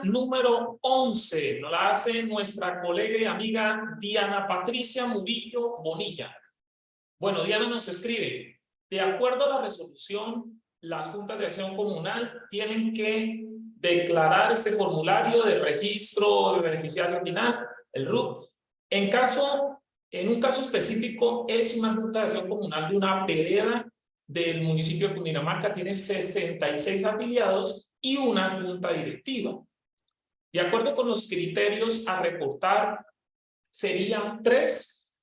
número 11 nos la hace nuestra colega y amiga Diana Patricia Murillo Bonilla. Bueno, Diana nos escribe: de acuerdo a la resolución, las juntas de acción comunal tienen que declarar este formulario de registro de beneficiario final, el RUT. En un caso específico, es una junta de acción comunal de una vereda del municipio de Cundinamarca, tiene 66 afiliados y una junta directiva. De acuerdo con los criterios a reportar, serían 3,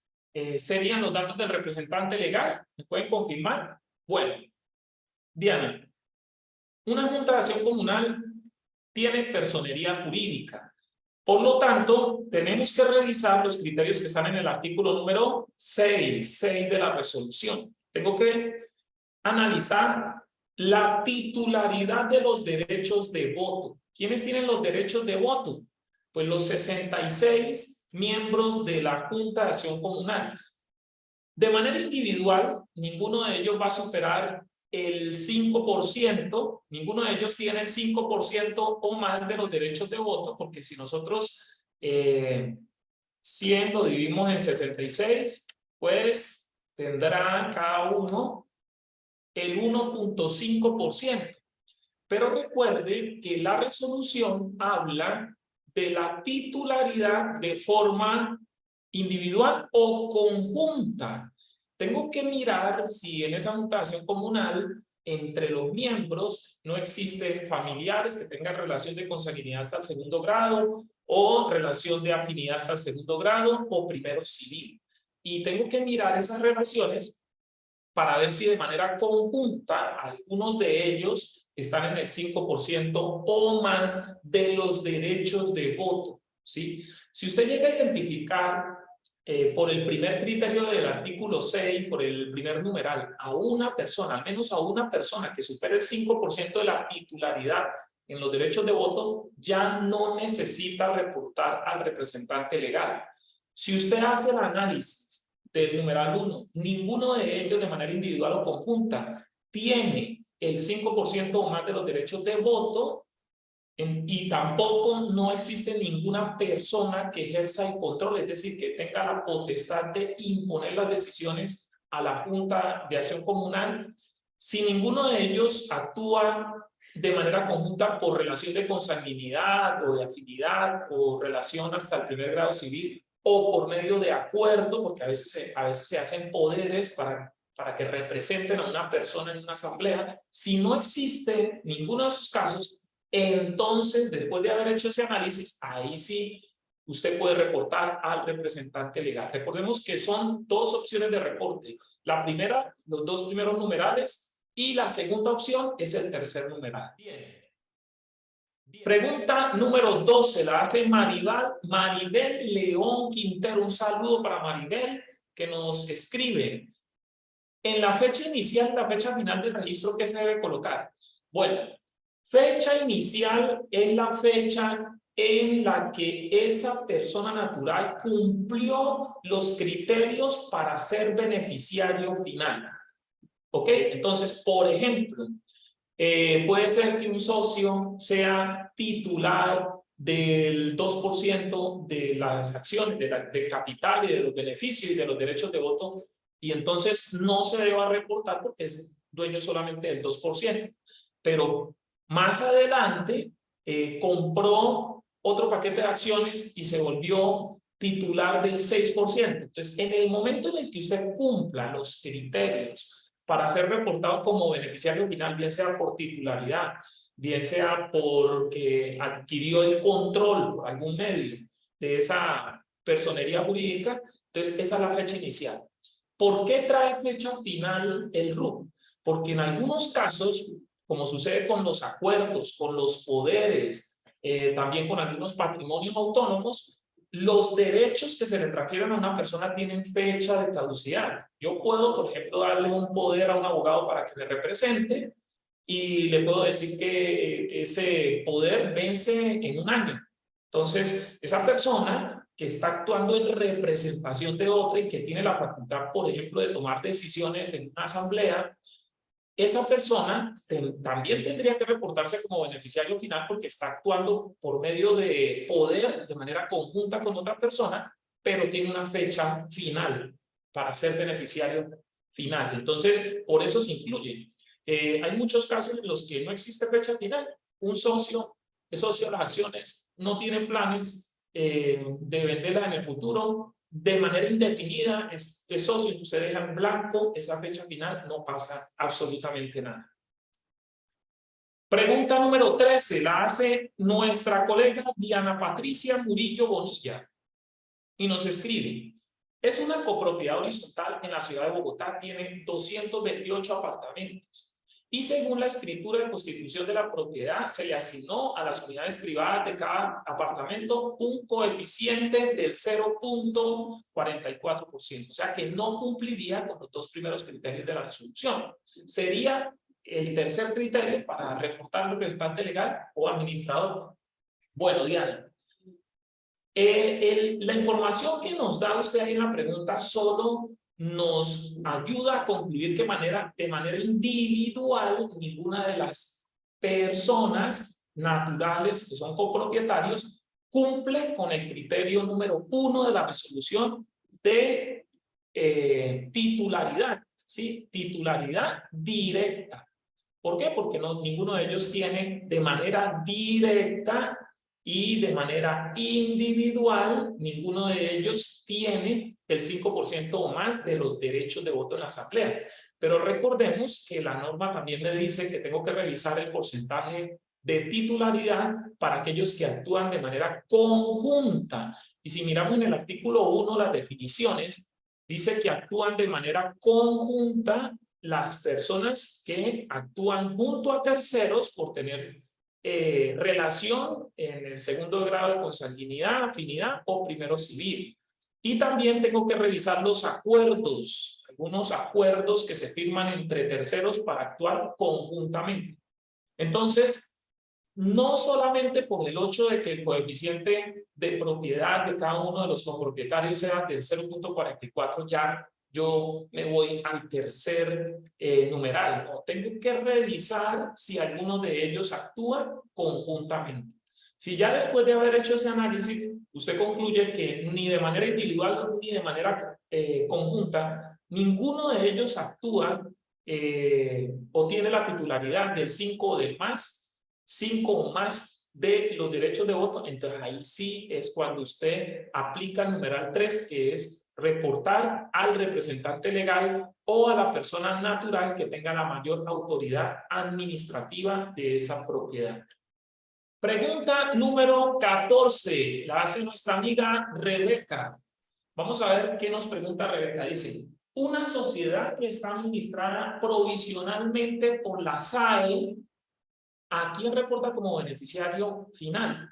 serían los datos del representante legal. ¿Me pueden confirmar? Bueno, Diana, una junta de acción comunal tiene personería jurídica. Por lo tanto, tenemos que revisar los criterios que están en el artículo número 6 de la resolución. Tengo que analizar la titularidad de los derechos de voto. ¿Quiénes tienen los derechos de voto? Pues los 66 miembros de la Junta de Acción Comunal. De manera individual, ninguno de ellos va a superar el 5%, ninguno de ellos tiene el 5% o más de los derechos de voto, porque si nosotros 100 lo dividimos en 66, pues tendrá cada uno el 1.5%. Pero recuerde que la resolución habla de la titularidad de forma individual o conjunta. Tengo que mirar si en esa junta de acción comunal, entre los miembros, no existen familiares que tengan relación de consanguinidad hasta el segundo grado, o relación de afinidad hasta el segundo grado, o primero civil. Y tengo que mirar esas relaciones para ver si de manera conjunta algunos de ellos están en el 5% o más de los derechos de voto, ¿sí? Si usted llega a identificar por el primer criterio del artículo 6, por el primer numeral, a una persona, al menos a una persona que supere el 5% de la titularidad en los derechos de voto, ya no necesita reportar al representante legal. Si usted hace el análisis del numeral 1, ninguno de ellos de manera individual o conjunta tiene el 5% o más de los derechos de voto, y tampoco no existe ninguna persona que ejerza el control, es decir, que tenga la potestad de imponer las decisiones a la Junta de Acción Comunal. Si ninguno de ellos actúa de manera conjunta por relación de consanguinidad o de afinidad o relación hasta el primer grado civil, o por medio de acuerdo, porque a veces se hacen poderes para que representen a una persona en una asamblea. Si no existe ninguno de esos casos, entonces, después de haber hecho ese análisis, ahí sí usted puede reportar al representante legal. Recordemos que son 2 opciones de reporte. La primera, los 2 primeros numerales, y la segunda opción es el tercer numeral. Bien. Pregunta número 12 la hace Maribel León Quintero. Un saludo para Maribel, que nos escribe: en la fecha inicial y la fecha final del registro, ¿qué se debe colocar? Bueno, fecha inicial es la fecha en la que esa persona natural cumplió los criterios para ser beneficiario final. ¿Ok? Entonces, por ejemplo, puede ser que un socio sea titular del 2% de las acciones, del capital y de los beneficios y de los derechos de voto, y entonces no se deba reportar porque es dueño solamente del 2%. Pero más adelante compró otro paquete de acciones y se volvió titular del 6%. Entonces, en el momento en el que usted cumpla los criterios para ser reportado como beneficiario final, bien sea por titularidad, bien sea porque adquirió el control por algún medio de esa personería jurídica, entonces esa es la fecha inicial. ¿Por qué trae fecha final el RUC? Porque en algunos casos, como sucede con los acuerdos, con los poderes, también con algunos patrimonios autónomos, los derechos que se le transfieren a una persona tienen fecha de caducidad. Yo puedo, por ejemplo, darle un poder a un abogado para que me represente y le puedo decir que ese poder vence en un año. Entonces, esa persona que está actuando en representación de otra y que tiene la facultad, por ejemplo, de tomar decisiones en una asamblea, esa persona también tendría que reportarse como beneficiario final porque está actuando por medio de poder de manera conjunta con otra persona, pero tiene una fecha final para ser beneficiario final. Entonces, por eso se incluye. Hay muchos casos en los que no existe fecha final. Un socio es socio de las acciones, no tiene planes de venderlas en el futuro, de manera indefinida, es socio, usted deja en blanco esa fecha final, no pasa absolutamente nada. Pregunta número 13, la hace nuestra colega Diana Patricia Murillo Bonilla y nos escribe: es una copropiedad horizontal en la ciudad de Bogotá, tiene 228 apartamentos. Y según la escritura de constitución de la propiedad, se le asignó a las unidades privadas de cada apartamento un coeficiente del 0.44%. O sea que no cumpliría con los dos primeros criterios de la resolución. Sería el tercer criterio para reportar representante legal o administrador. Bueno, Diana, la información que nos da usted ahí en la pregunta solo nos ayuda a concluir que de manera individual ninguna de las personas naturales que son copropietarios cumple con el criterio número 1 de la resolución de titularidad, ¿sí? Titularidad directa. ¿Por qué? Porque ninguno de ellos tiene de manera directa y de manera individual, ninguno de ellos tiene el 5% o más de los derechos de voto en la asamblea. Pero recordemos que la norma también me dice que tengo que revisar el porcentaje de titularidad para aquellos que actúan de manera conjunta. Y si miramos en el artículo 1 las definiciones, dice que actúan de manera conjunta las personas que actúan junto a terceros por tener relación en el segundo grado de consanguinidad, afinidad o primero civil. Y también tengo que revisar los acuerdos, algunos acuerdos que se firman entre terceros para actuar conjuntamente. Entonces, no solamente por el hecho de que el coeficiente de propiedad de cada uno de los copropietarios sea del 0.44, ya yo me voy al tercer numeral. No, tengo que revisar si alguno de ellos actúa conjuntamente. Si ya después de haber hecho ese análisis, usted concluye que ni de manera individual ni de manera conjunta, ninguno de ellos actúa o tiene la titularidad del 5 o del más, 5 o más de los derechos de voto, entonces ahí sí es cuando usted aplica el numeral 3, que es reportar al representante legal o a la persona natural que tenga la mayor autoridad administrativa de esa propiedad. Pregunta número 14, la hace nuestra amiga Rebeca. Vamos a ver qué nos pregunta Rebeca. Dice: una sociedad que está administrada provisionalmente por la SAE, ¿a quién reporta como beneficiario final?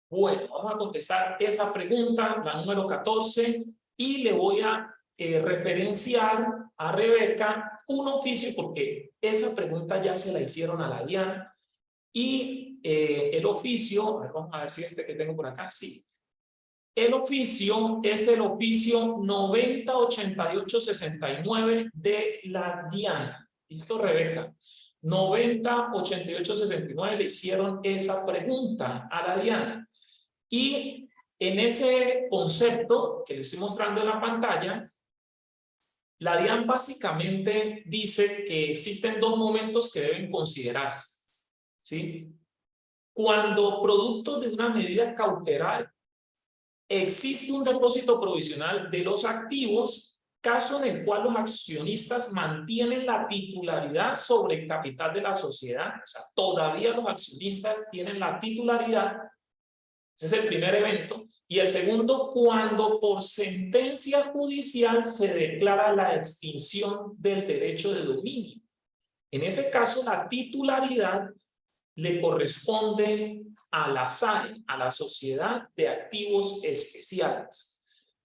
Bueno, vamos a contestar esa pregunta, la número 14, y le voy a referenciar a Rebeca un oficio, porque esa pregunta ya se la hicieron a la Diana, y el oficio, a ver, vamos a ver si este que tengo por acá, sí. El oficio es el oficio 908869 de la Diana. ¿Listo, Rebeca? 908869 le hicieron esa pregunta a la Diana. Y en ese concepto que le estoy mostrando en la pantalla, la DIAN básicamente dice que existen dos momentos que deben considerarse, ¿sí? Cuando producto de una medida cautelar existe un depósito provisional de los activos, caso en el cual los accionistas mantienen la titularidad sobre el capital de la sociedad, o sea, todavía los accionistas tienen la titularidad. Ese es el primer evento. Y el segundo, cuando por sentencia judicial se declara la extinción del derecho de dominio. En ese caso, la titularidad le corresponde a la SAE, a la Sociedad de Activos Especiales.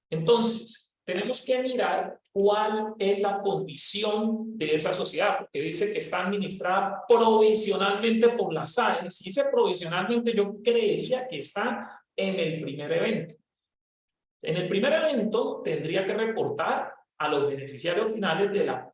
Entonces, tenemos que mirar cuál es la condición de esa sociedad, porque dice que está administrada provisionalmente por la SAE. Si dice provisionalmente, yo creería que está en el primer evento. En el primer evento tendría que reportar a los beneficiarios finales de la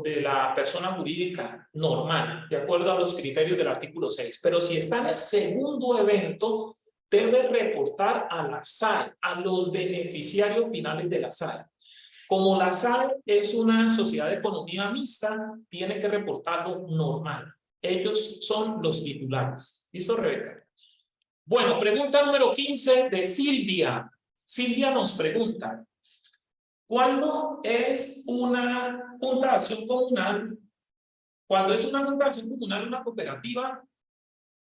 de la persona jurídica normal, de acuerdo a los criterios del artículo 6. Pero si está en el segundo evento, debe reportar a la SAE, a los beneficiarios finales de la SAE. Como la SAE es una sociedad de economía mixta, tiene que reportarlo normal. Ellos son los titulares. ¿Listo, Rebeca? Bueno, pregunta número 15 de Silvia. Silvia nos pregunta, ¿cuándo es una junta de acción comunal? Cuando es una junta de acción comunal, una cooperativa,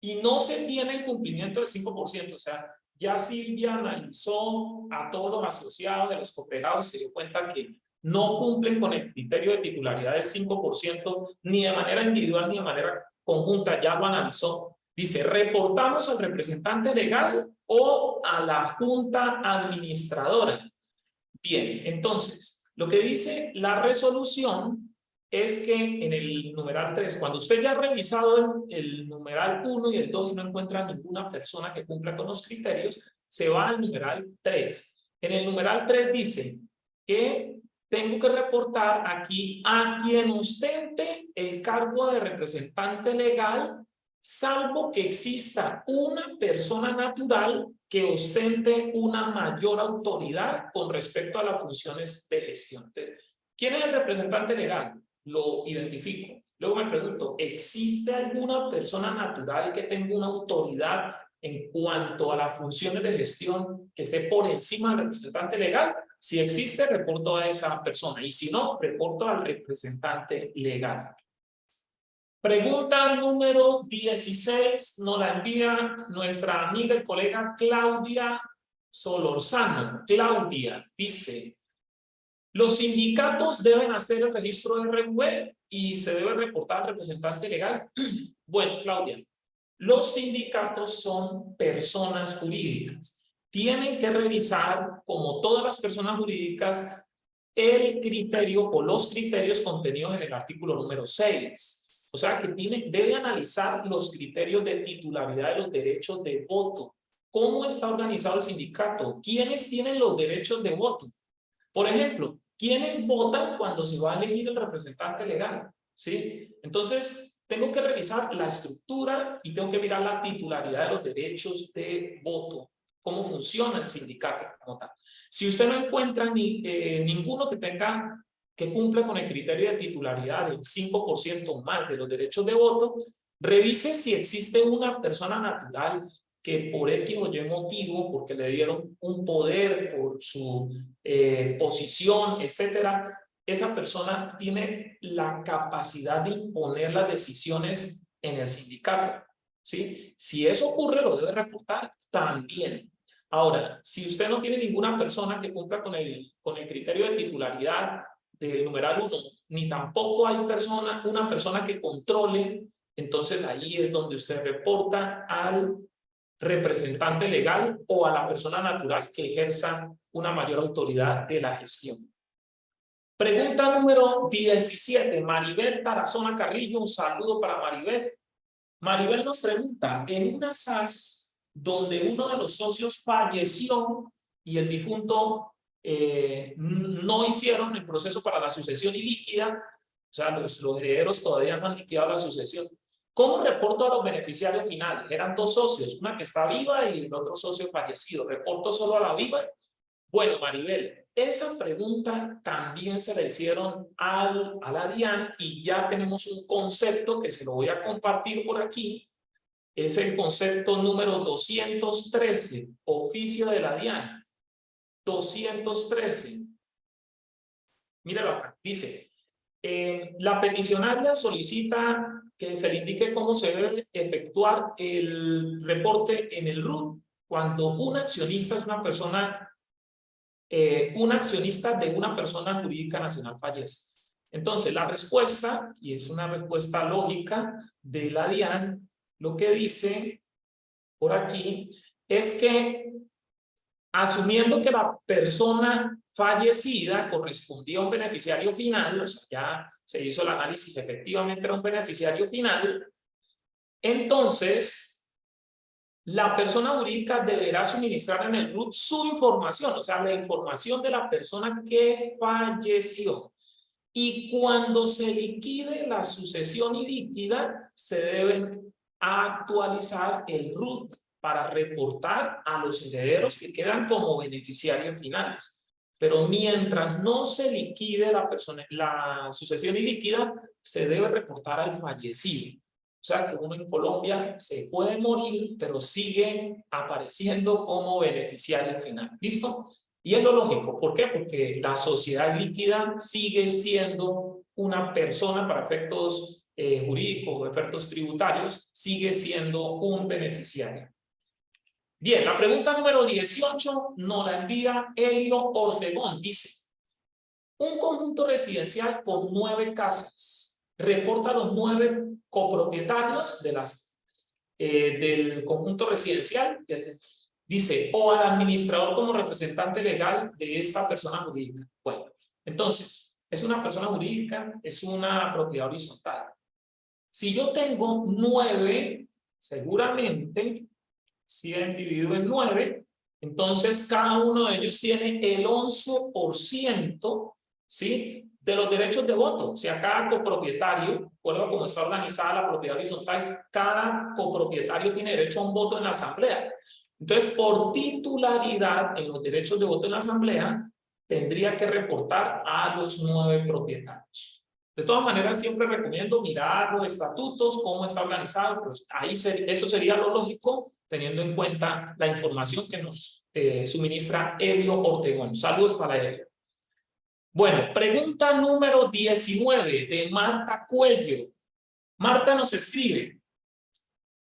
y no se tiene el cumplimiento del 5%, o sea, ya Silvia analizó a todos los asociados de los cooperados y se dio cuenta que no cumplen con el criterio de titularidad del 5%, ni de manera individual ni de manera conjunta, ya lo analizó. Dice, ¿reportamos al representante legal o a la junta administradora? Bien, entonces, lo que dice la resolución es que en el numeral 3, cuando usted ya ha revisado el numeral 1 y el 2 y no encuentra ninguna persona que cumpla con los criterios, se va al numeral 3. En el numeral 3 dice que tengo que reportar aquí a quien ostente el cargo de representante legal, salvo que exista una persona natural que ostente una mayor autoridad con respecto a las funciones de gestión. Entonces, ¿quién es el representante legal? Lo identifico. Luego me pregunto, ¿existe alguna persona natural que tenga una autoridad en cuanto a las funciones de gestión que esté por encima del representante legal? Si existe, reporto a esa persona. Y si no, reporto al representante legal. Pregunta número 16 nos la envía nuestra amiga y colega Claudia Solorzano. Claudia dice, los sindicatos deben hacer el registro de RUE y se debe reportar al representante legal. Bueno, Claudia, los sindicatos son personas jurídicas. Tienen que revisar, como todas las personas jurídicas, el criterio o los criterios contenidos en el artículo número 6. O sea, que debe analizar los criterios de titularidad de los derechos de voto. ¿Cómo está organizado el sindicato? ¿Quiénes tienen los derechos de voto? Por ejemplo, ¿quiénes votan cuando se va a elegir el representante legal? ¿Sí? Entonces, tengo que revisar la estructura y tengo que mirar la titularidad de los derechos de voto. Cómo funciona el sindicato como tal. Si usted no encuentra ninguno que cumpla con el criterio de titularidad del 5% más de los derechos de voto, revise si existe una persona natural que por X o Y motivo, porque le dieron un poder por su posición, etcétera, esa persona tiene la capacidad de imponer las decisiones en el sindicato, ¿sí? Si eso ocurre, lo debe reportar también. Ahora, si usted no tiene ninguna persona que cumpla con el criterio de titularidad del numeral 1, ni tampoco hay una persona que controle, entonces ahí es donde usted reporta al representante legal o a la persona natural que ejerza una mayor autoridad de la gestión. Pregunta número 17, Maribel Tarazona Carrillo, un saludo para Maribel. Maribel nos pregunta, en una SAS donde uno de los socios falleció y el difunto no hicieron el proceso para la sucesión ilíquida, o sea, los herederos todavía no han liquidado la sucesión, ¿cómo reporto a los beneficiarios finales? Eran dos socios, una que está viva y el otro socio fallecido. ¿Reporto solo a la viva? Bueno, Maribel, esa pregunta también se la hicieron a la DIAN y ya tenemos un concepto que se lo voy a compartir por aquí. Es el concepto número 213, oficio de la DIAN. 213. Míralo acá, dice, la peticionaria solicita que se le indique cómo se debe efectuar el reporte en el RUT cuando un accionista es una persona, un accionista de una persona jurídica nacional fallece. Entonces, la respuesta, y es una respuesta lógica de la DIAN, lo que dice por aquí es que asumiendo que la persona fallecida correspondía a un beneficiario final, o sea, ya se hizo el análisis, efectivamente era un beneficiario final, entonces la persona jurídica deberá suministrar en el RUT su información, o sea, la información de la persona que falleció. Y cuando se liquide la sucesión ilíquida, se deben actualizar el RUT para reportar a los herederos que quedan como beneficiarios finales. Pero mientras no se liquide la sucesión ilíquida, se debe reportar al fallecido. O sea que uno en Colombia se puede morir, pero sigue apareciendo como beneficiario final. ¿Listo? Y es lo lógico. ¿Por qué? Porque la sociedad líquida sigue siendo una persona para efectos jurídicos, efectos tributarios, sigue siendo un beneficiario. Bien, la pregunta número 18 nos la envía Elio Ortegón. Dice, un conjunto residencial con 9 casas reporta a los 9 copropietarios del conjunto residencial. Dice, o al administrador como representante legal de esta persona jurídica. Bueno, entonces, es una persona jurídica, es una propiedad horizontal. Si yo tengo 9, seguramente, 100 dividido en 9, entonces cada uno de ellos tiene el 11%, ¿sí?, de los derechos de voto. O sea, cada copropietario, de acuerdo a cómo está organizada la propiedad horizontal, cada copropietario tiene derecho a un voto en la asamblea. Entonces, por titularidad en los derechos de voto en la asamblea, tendría que reportar a los 9 propietarios. De todas maneras, siempre recomiendo mirar los estatutos, cómo está organizado, pues ahí eso sería lo lógico, teniendo en cuenta la información que nos suministra Elio Ortegón. Saludos para él. Bueno, pregunta número 19 de Marta Cuello. Marta nos escribe,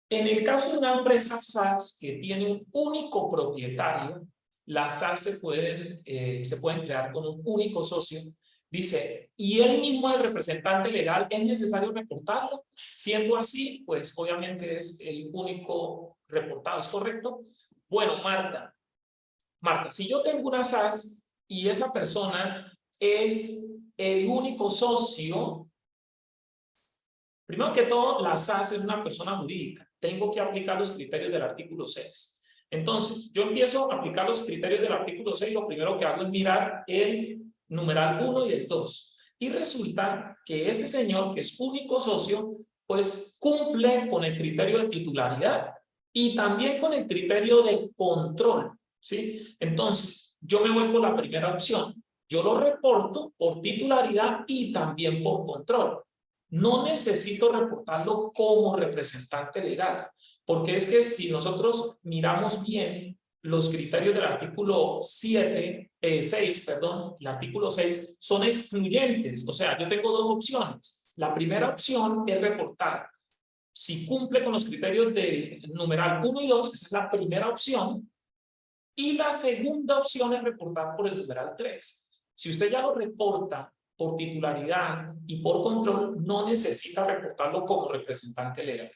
en el caso de una empresa SAS que tiene un único propietario, las SAS se pueden crear con un único socio. Dice, y él mismo es el representante legal, ¿es necesario reportarlo? Siendo así, pues obviamente es el único reportado, ¿es correcto? Bueno, Marta, si yo tengo una SAS y esa persona es el único socio, primero que todo, la SAS es una persona jurídica. Tengo que aplicar los criterios del artículo 6. Entonces, yo empiezo a aplicar los criterios del artículo 6, lo primero que hago es mirar el numeral 1 y el 2. Y resulta que ese señor, que es único socio, pues cumple con el criterio de titularidad y también con el criterio de control, ¿sí? Entonces, yo me voy por la primera opción. Yo lo reporto por titularidad y también por control. No necesito reportarlo como representante legal, porque es que si nosotros miramos bien los criterios del artículo 6, el artículo 6 son excluyentes. O sea, yo tengo dos opciones. La primera opción es reportar si cumple con los criterios del numeral 1 y 2, esa es la primera opción, y la segunda opción es reportar por el numeral 3. Si usted ya lo reporta por titularidad y por control, no necesita reportarlo como representante legal.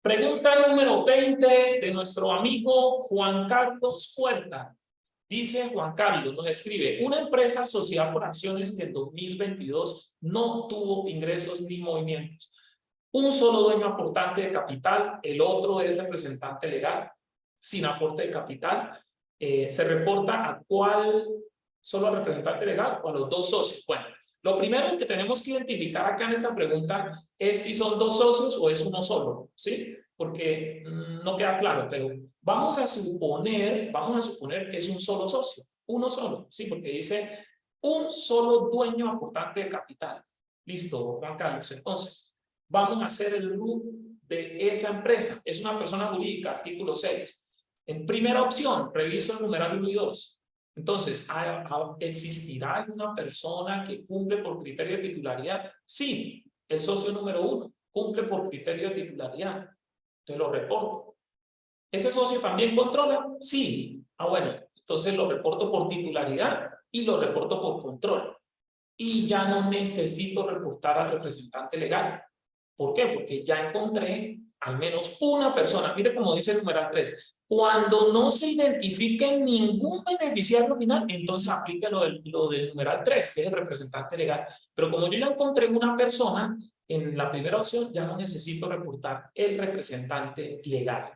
Pregunta número 20 de nuestro amigo Juan Carlos Puerta. Dice Juan Carlos, nos escribe, una empresa asociada por acciones que en 2022 no tuvo ingresos ni movimientos. Un solo dueño aportante de capital, el otro es representante legal, sin aporte de capital. Se reporta a cuál, solo al representante legal o a los dos socios. Bueno, lo primero que tenemos que identificar acá en esta pregunta es si son dos socios o es uno solo, ¿sí? Porque no queda claro, pero vamos a suponer que es un solo socio, uno solo, ¿sí? Porque dice un solo dueño aportante de capital. Listo, Juan Carlos. Entonces, vamos a hacer el RUT de esa empresa. Es una persona jurídica, artículo 6. En primera opción, reviso el numeral 1 y 2. Entonces, ¿existirá alguna persona que cumple por criterio de titularidad? Sí, el socio número 1 cumple por criterio de titularidad. Entonces lo reporto. ¿Ese socio también controla? Sí. Bueno, entonces lo reporto por titularidad y lo reporto por control. Y ya no necesito reportar al representante legal. ¿Por qué? Porque ya encontré al menos una persona. Mire cómo dice el numeral 3. Cuando no se identifique ningún beneficiario final, entonces aplica lo del numeral 3, que es el representante legal. Pero como yo ya encontré una persona, en la primera opción ya no necesito reportar el representante legal.